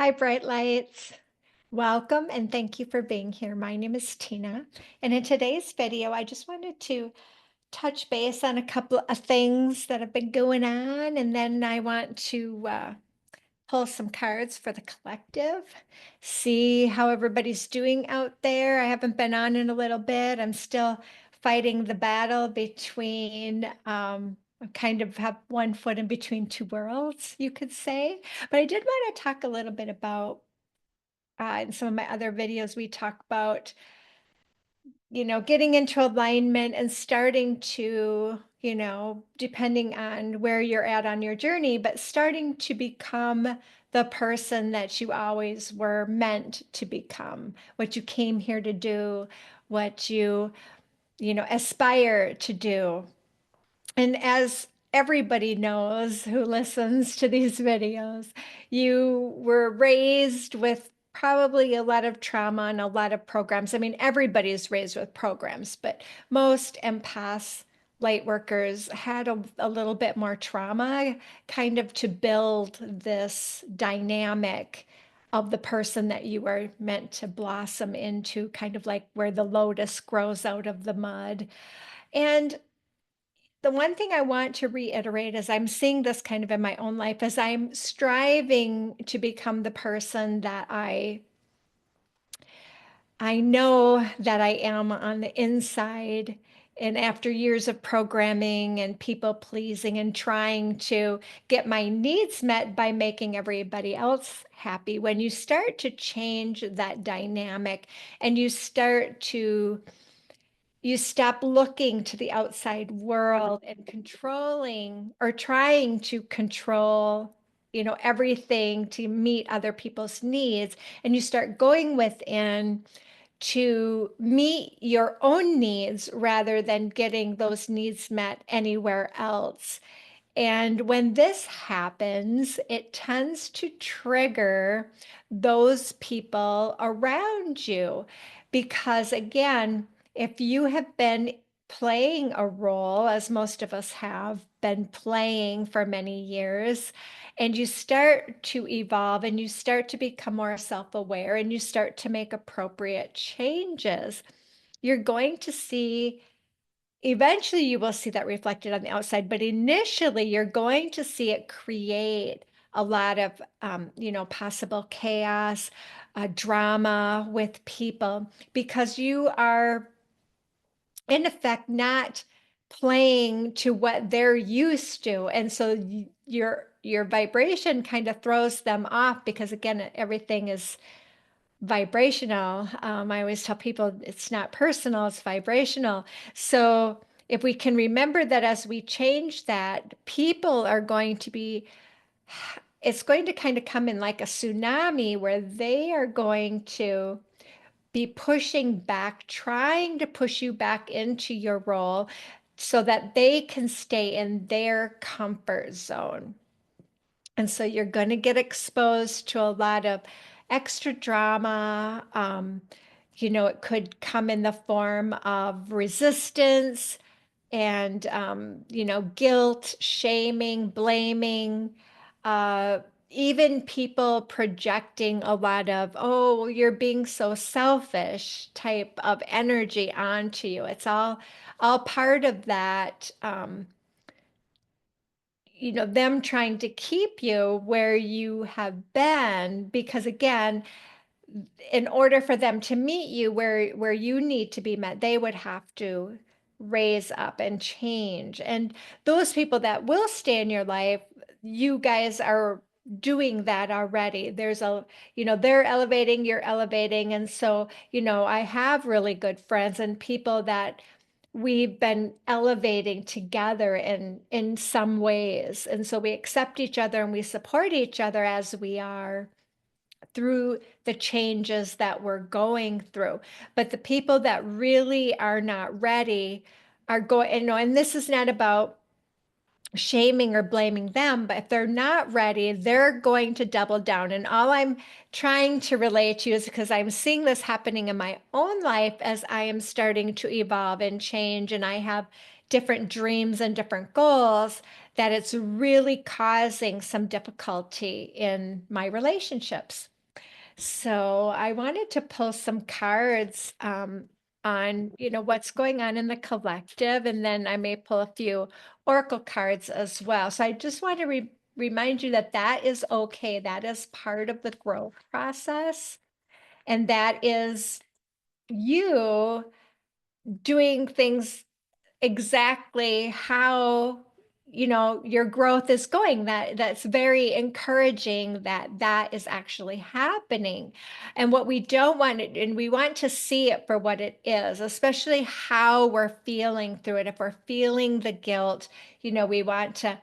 Hi, Bright Lights. Welcome and thank you for being here. My name is Tina, and in today's video, I just wanted to touch base on a couple of things that have been going on, and then I want to pull some cards for the collective, see how everybody's doing out there. I haven't been on in a little bit. I'm still fighting the battle between I kind of have one foot in between two worlds, you could say. But I did want to talk a little bit about in some of my other videos, we talk about, getting into alignment and starting to, depending on where you're at on your journey, but starting to become the person that you always were meant to become, what you came here to do, what you aspire to do. And as everybody knows who listens to these videos, you were raised with probably a lot of trauma and a lot of programs. I mean, everybody's raised with programs, but most empaths, light workers had a little bit more trauma kind of to build this dynamic of the person that you are meant to blossom into, kind of like where the lotus grows out of the mud. And the one thing I want to reiterate is I'm seeing this kind of in my own life as I'm striving to become the person that I know that I am on the inside. And after years of programming and people pleasing and trying to get my needs met by making everybody else happy, when you start to change that dynamic and you stop looking to the outside world and controlling or trying to control, everything to meet other people's needs. And you start going within to meet your own needs rather than getting those needs met anywhere else. And when this happens, it tends to trigger those people around you. Because again, if you have been playing a role, as most of us have been playing for many years, and you start to evolve and you start to become more self-aware and you start to make appropriate changes, you're going to see. Eventually, you will see that reflected on the outside, but initially, you're going to see it create a lot of, possible chaos, drama with people because you are, in effect, not playing to what they're used to, and so your vibration kind of throws them off because again, everything is vibrational. I always tell people it's not personal, it's vibrational. So if we can remember that as we change that, people are going to be, it's going to kind of come in like a tsunami where they are going to be pushing back, trying to push you back into your role so that they can stay in their comfort zone. And so you're going to get exposed to a lot of extra drama. It could come in the form of resistance and, guilt, shaming, blaming, uh, even people projecting a lot of, oh, you're being so selfish type of energy onto you. It's all part of that. Them trying to keep you where you have been, because again, in order for them to meet you where you need to be met, they would have to raise up and change. And those people that will stay in your life, you guys are doing that already. They're elevating, you're elevating. And so, I have really good friends and people that we've been elevating together in some ways. And so we accept each other and we support each other as we are through the changes that we're going through. But the people that really are not ready are going, and this is not about shaming or blaming them, but if they're not ready, they're going to double down. And all I'm trying to relate to is because I'm seeing this happening in my own life as I am starting to evolve and change, and I have different dreams and different goals, that it's really causing some difficulty in my relationships. So I wanted to pull some cards on, what's going on in the collective, and then I may pull a few oracle cards as well. So I just want to remind you that that is okay. That is part of the growth process, and that is you doing things exactly how your growth is going. That's very encouraging that that is actually happening. And what we don't want it, and we want to see it for what it is, especially how we're feeling through it. If we're feeling the guilt, we want to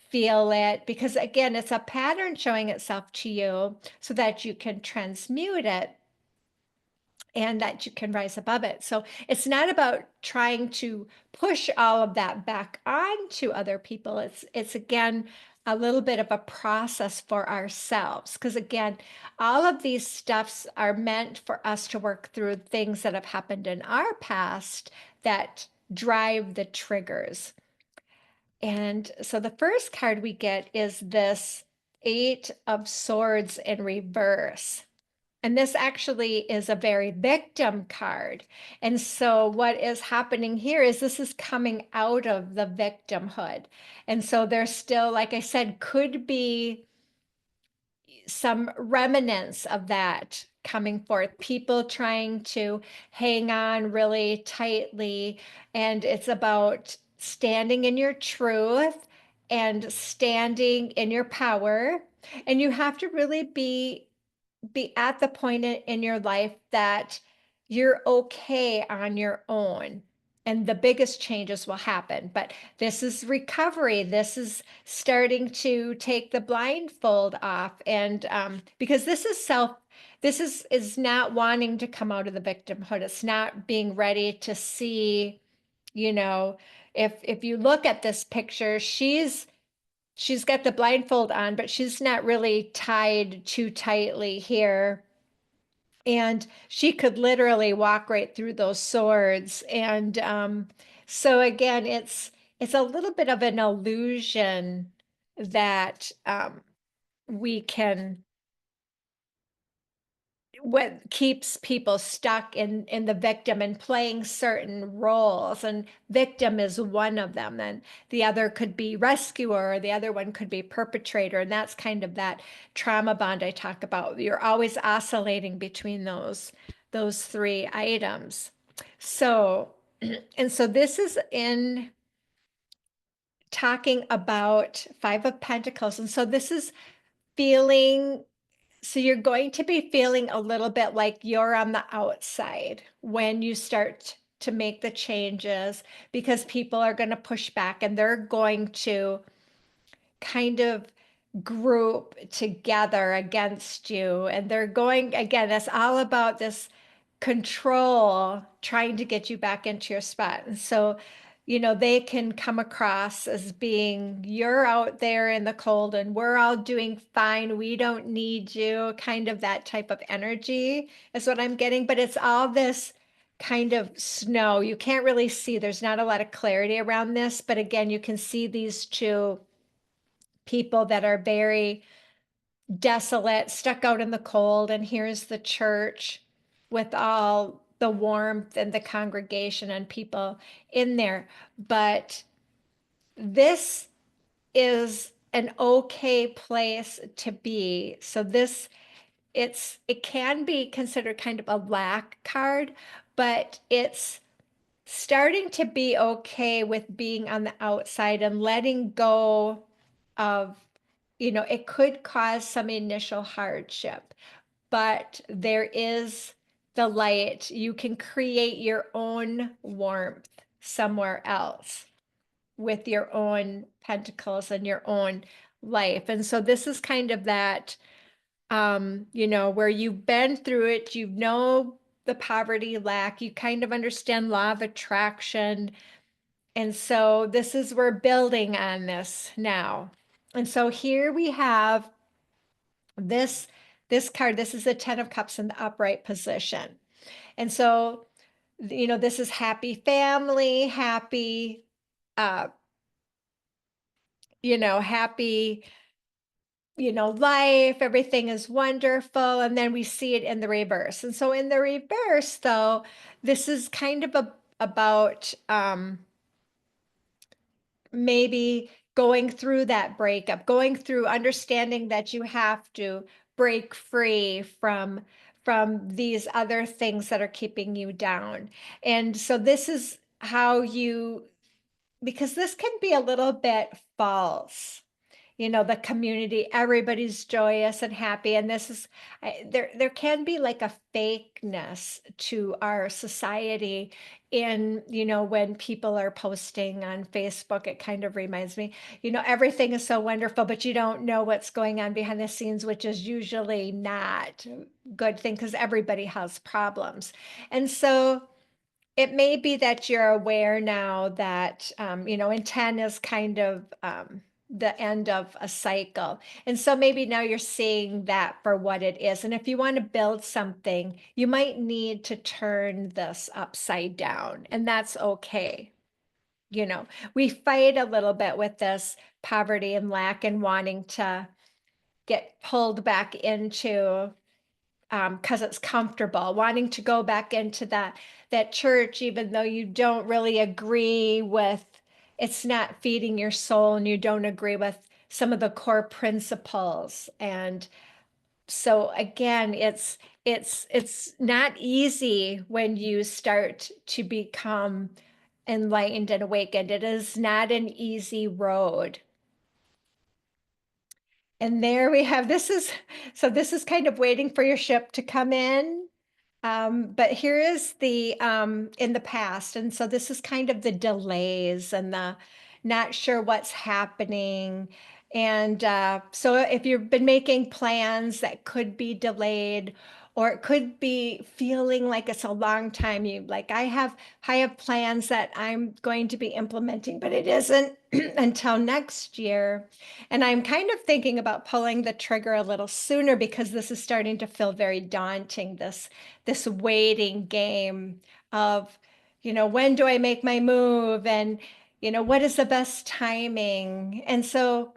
feel it, because again, it's a pattern showing itself to you so that you can transmute it and that you can rise above it. So it's not about trying to push all of that back onto other people. It's again a little bit of a process for ourselves, because again, all of these stuffs are meant for us to work through things that have happened in our past that drive the triggers. And so the first card we get is this Eight of Swords in reverse. And this actually is a very victim card. And so what is happening here is this is coming out of the victimhood. And so there's still, like I said, could be some remnants of that coming forth, people trying to hang on really tightly. And it's about standing in your truth and standing in your power. And you have to really be at the point in your life that you're okay on your own, and the biggest changes will happen. But this is recovery. This is starting to take the blindfold off, and because this is not wanting to come out of the victimhood. It's not being ready to see, you know, if you look at this picture, she's got the blindfold on, but she's not really tied too tightly here. And she could literally walk right through those swords. And so again, it's a little bit of an illusion that we can, what keeps people stuck in the victim and playing certain roles, and victim is one of them, and the other could be rescuer, or the other one could be perpetrator, and that's kind of that trauma bond I talk about. You're always oscillating between those three items. So and so this is in talking about Five of Pentacles, and so this is feeling, so you're going to be feeling a little bit like you're on the outside when you start to make the changes, because people are going to push back and they're going to kind of group together against you. And they're going, again, it's all about this control, trying to get you back into your spot. And so, they can come across as being, you're out there in the cold and we're all doing fine. We don't need you. Kind of that type of energy is what I'm getting. But it's all this kind of snow. You can't really see, there's not a lot of clarity around this. But again, you can see these two people that are very desolate, stuck out in the cold. And here's the church with all the warmth and the congregation and people in there. But this is an okay place to be. So it can be considered kind of a lack card, but it's starting to be okay with being on the outside and letting go of, it could cause some initial hardship, but there is the light. You can create your own warmth somewhere else with your own pentacles and your own life. And so this is kind of that, where you've been through it, the poverty, lack, you kind of understand law of attraction. And so this is, we're building on this now. And so here we have this card. This is the 10 of Cups in the upright position. And so, this is happy family, happy uh, happy, life, everything is wonderful. And then we see it in the reverse. And so in the reverse, though, this is kind of about maybe going through that breakup, going through understanding that you have to break free from these other things that are keeping you down. And so this is how you, because this can be a little bit false, the community, everybody's joyous and happy. And this is, there can be like a fakeness to our society in, when people are posting on Facebook. It kind of reminds me, everything is so wonderful, but you don't know what's going on behind the scenes, which is usually not a good thing because everybody has problems. And so it may be that you're aware now that, and 10 is kind of the end of a cycle. And so maybe now you're seeing that for what it is. And if you want to build something, you might need to turn this upside down, and that's okay. We fight a little bit with this poverty and lack and wanting to get pulled back into because it's comfortable, wanting to go back into that church, even though you don't really agree with, it's not feeding your soul and you don't agree with some of the core principles. And so again, it's not easy when you start to become enlightened and awakened. It is not an easy road. And there we have, this is kind of waiting for your ship to come in. But here is the in the past. And so this is kind of the delays and the not sure what's happening. And so if you've been making plans that could be delayed, or it could be feeling like it's a long time, you like, I have plans that I'm going to be implementing, but it isn't until next year. And I'm kind of thinking about pulling the trigger a little sooner because this is starting to feel very daunting, this waiting game of, when do I make my move? And, what is the best timing? And so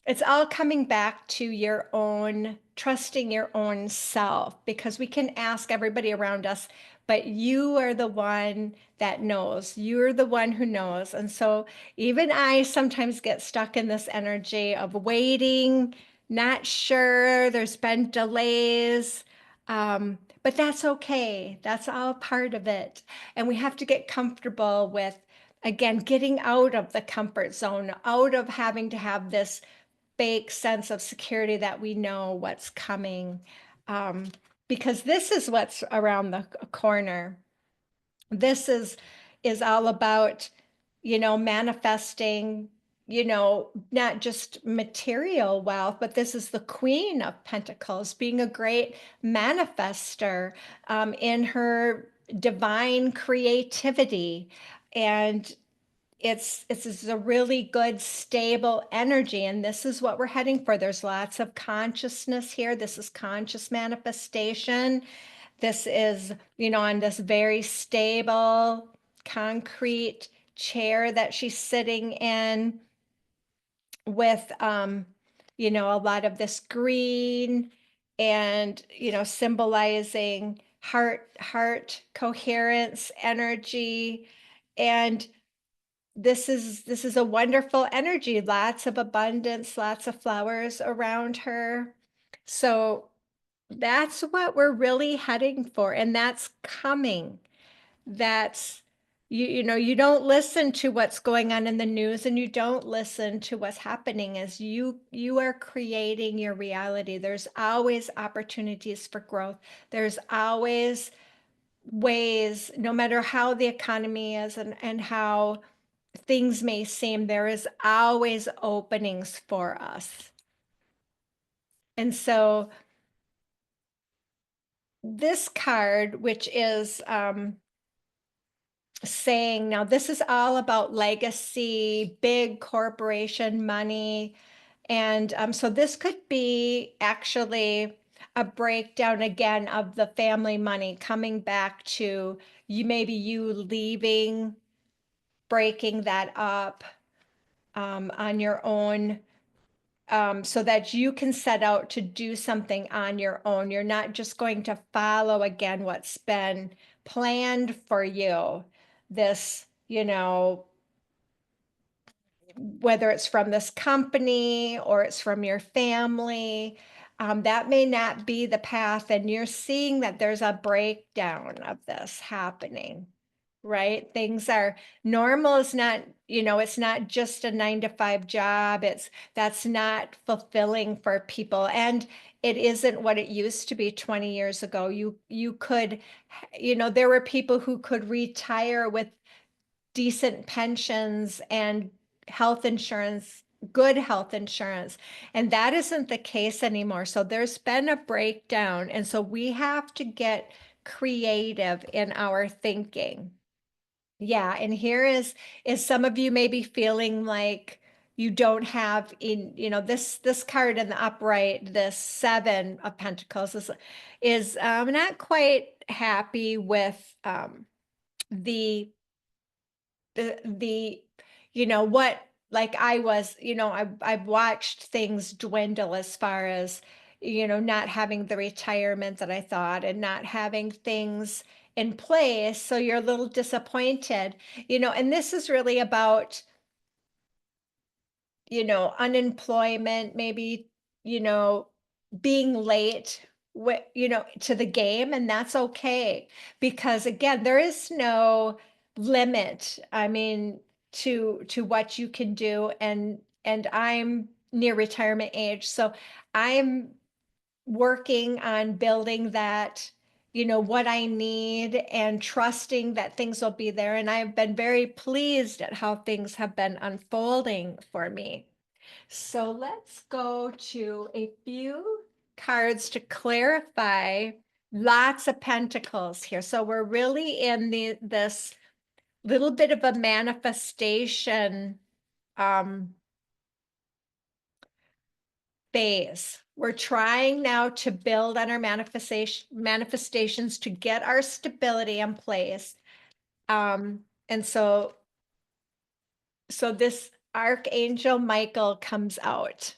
it's all coming back to your own, trusting your own self, because we can ask everybody around us, but you are the one that knows. You're the one who knows. And so even I sometimes get stuck in this energy of waiting, not sure, there's been delays. But that's okay. That's all part of it. And we have to get comfortable with, again, getting out of the comfort zone, out of having to have this fake sense of security that we know what's coming. Um, because this is what's around the corner. This is all about, manifesting, not just material wealth, but this is the Queen of Pentacles, being a great manifester in her divine creativity. And it's a really good stable energy, and this is what we're heading for. There's lots of consciousness here. This is conscious manifestation. This is, on this very stable, concrete chair that she's sitting in with, a lot of this green and, symbolizing heart coherence, energy. And this is a wonderful energy, lots of abundance, lots of flowers around her. So that's what we're really heading for, and that's coming. That's you don't listen to what's going on in the news, and you don't listen to what's happening as you are creating your reality. There's always opportunities for growth. There's always ways, no matter how the economy is and how things may seem, there is always openings for us. And so this card, which is saying, now this is all about legacy, big corporation money. And so this could be actually a breakdown again of the family money coming back to you, maybe you leaving breaking that up on your own, so that you can set out to do something on your own. You're not just going to follow again what's been planned for you. This, whether it's from this company or it's from your family, that may not be the path. And you're seeing that there's a breakdown of this happening, right? Things are normal is not, it's not just a 9 to 5 job. That's not fulfilling for people. And it isn't what it used to be 20 years ago. You could, there were people who could retire with decent pensions and health insurance, good health insurance. And that isn't the case anymore. So there's been a breakdown. And so we have to get creative in our thinking. Yeah, and here is some of you may be feeling like you don't have in, this card in the upright, this 7 of Pentacles is not quite happy with the the what, like I was, I've watched things dwindle as far as not having the retirement that I thought and not having things in place, so you're a little disappointed, and this is really about unemployment, maybe, you know, being late to the game, and that's okay. Because again, there is no limit, I mean, to what you can do. And I'm near retirement age, so I'm working on building that, what I need and trusting that things will be there. And I've been very pleased at how things have been unfolding for me. So let's go to a few cards to clarify. Lots of pentacles here. So we're really in this little bit of a manifestation phase. We're trying now to build on our manifestations to get our stability in place. And so this Archangel Michael comes out.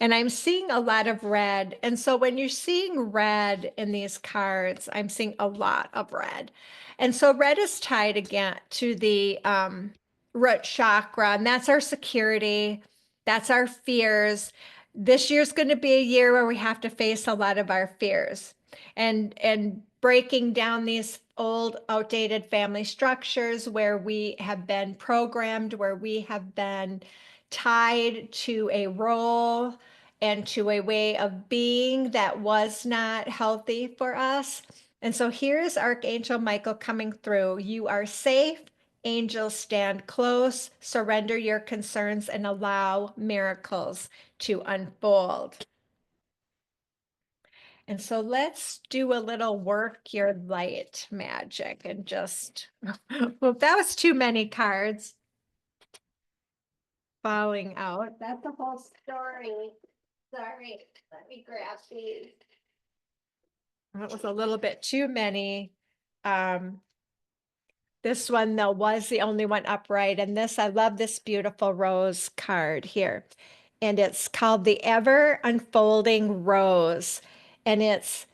And I'm seeing a lot of red. And so when you're seeing red in these cards, I'm seeing a lot of red. And so red is tied again to the root chakra, and that's our security, that's our fears. This year's going to be a year where we have to face a lot of our fears and breaking down these old outdated family structures where we have been programmed, where we have been tied to a role and to a way of being that was not healthy for us. And so here's Archangel Michael coming through. You are safe. Angels stand close. Surrender your concerns and allow miracles to unfold. And so let's do a little work your light magic and just, well, that was too many cards falling out. That's a whole story. Sorry, let me grab these. That was a little bit too many. This one, though, was the only one upright. And this, I love this beautiful rose card here. And it's called the Ever Unfolding Rose. And it's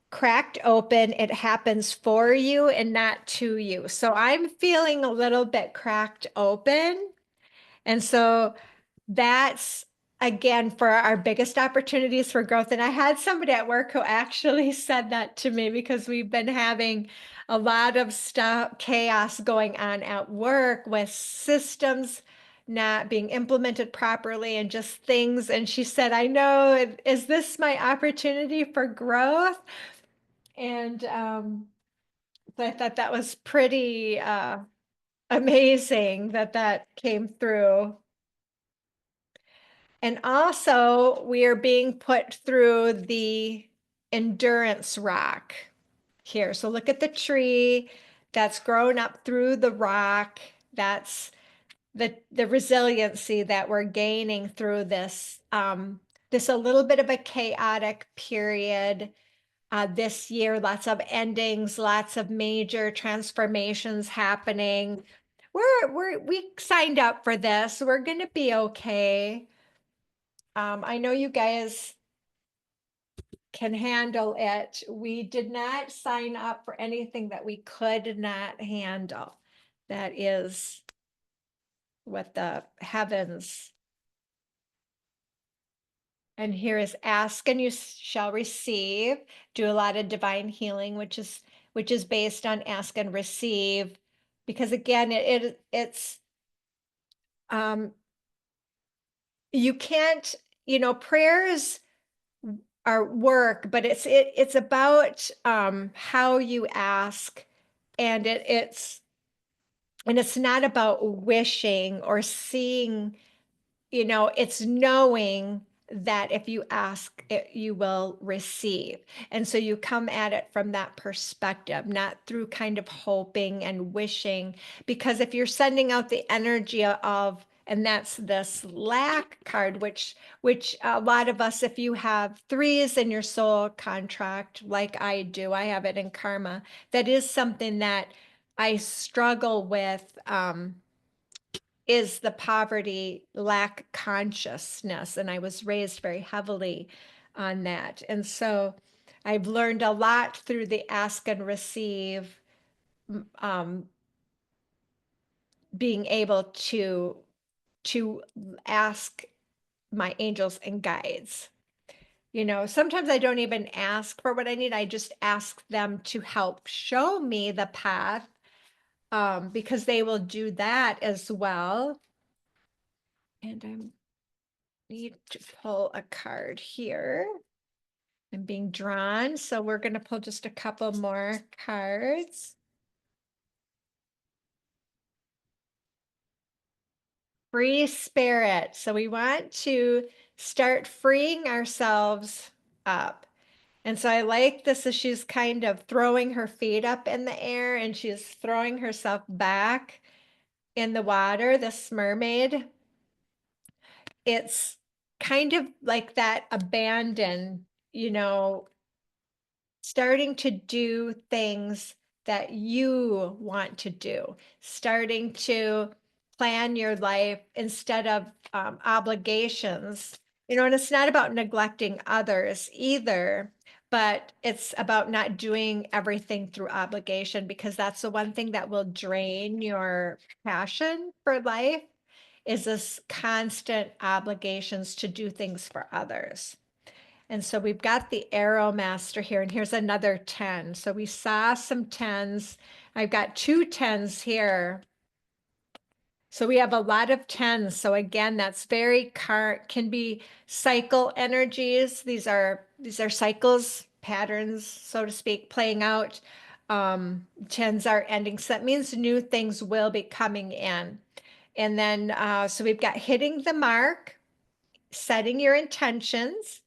cracked open. It happens for you and not to you. So I'm feeling a little bit cracked open. And so that's again for our biggest opportunities for growth. And I had somebody at work who actually said that to me because we've been having a lot of stuff, chaos going on at work with systems not being implemented properly and just things. And she said, I know, is this my opportunity for growth? And so I thought that was pretty amazing that came through. And also, we are being put through the endurance rock here. So look at the tree that's grown up through the rock. That's the resiliency that we're gaining through this this a little bit of a chaotic period this year. Lots of endings, lots of major transformations happening. we signed up for this. We're gonna be okay. I know you guys can handle it. We did not sign up for anything that we could not handle. That is what the heavens. And here is ask and you shall receive. Do a lot of divine healing, which is based on ask and receive, because again, it's um you can't, prayers are work, but it's about how you ask, and it's not about wishing or seeing. It's knowing that if you ask, you will receive. And so you come at it from that perspective, not through kind of hoping and wishing, because if you're sending out the energy of, and that's this lack card, which a lot of us, if you have threes in your soul contract, like I do, I have it in karma, that is something that I struggle with. Is the poverty lack consciousness. And I was raised very heavily on that. And so I've learned a lot through the ask and receive, um, being able to ask my angels and guides. Sometimes I don't even ask for what I need. I just ask them to help show me the path, because they will do that as well. And I need to pull a card here. I'm being drawn, so we're going to pull just a couple more cards. Free spirit. So we want to start freeing ourselves up. And so I like this as she's kind of throwing her feet up in the air and she's throwing herself back in the water, this mermaid. It's kind of like that abandon, starting to do things that you want to do, starting to plan your life instead of obligations, and it's not about neglecting others either, but it's about not doing everything through obligation, because that's the one thing that will drain your passion for life, is this constant obligations to do things for others. And so we've got the arrow master here, and here's another 10. So we saw some 10s. I've got two 10s here. So we have a lot of 10s. So again, that's very can be cycle energies. These are cycles, patterns, so to speak, playing out. 10s are ending. So that means new things will be coming in. And then, so we've got hitting the mark, setting your intentions,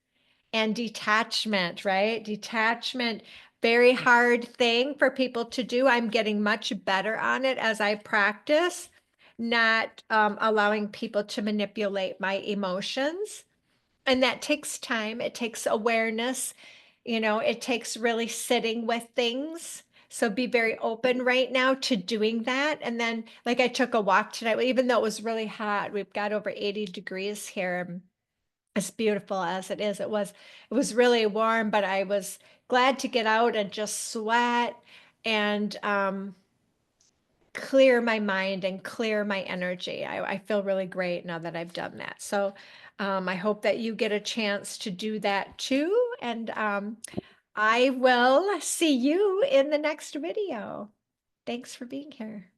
and detachment, right? Detachment, very hard thing for people to do. I'm getting much better on it as I practice, not allowing people to manipulate my emotions. And that takes time. It takes awareness. It takes really sitting with things. So be very open right now to doing that. And then, like, I took a walk tonight, even though it was really hot. We've got over 80 degrees here, as beautiful as it is. It was really warm, but I was glad to get out and just sweat and clear my mind and clear my energy. I feel really great now that I've done that. So I hope that you get a chance to do that too. And I will see you in the next video. Thanks for being here.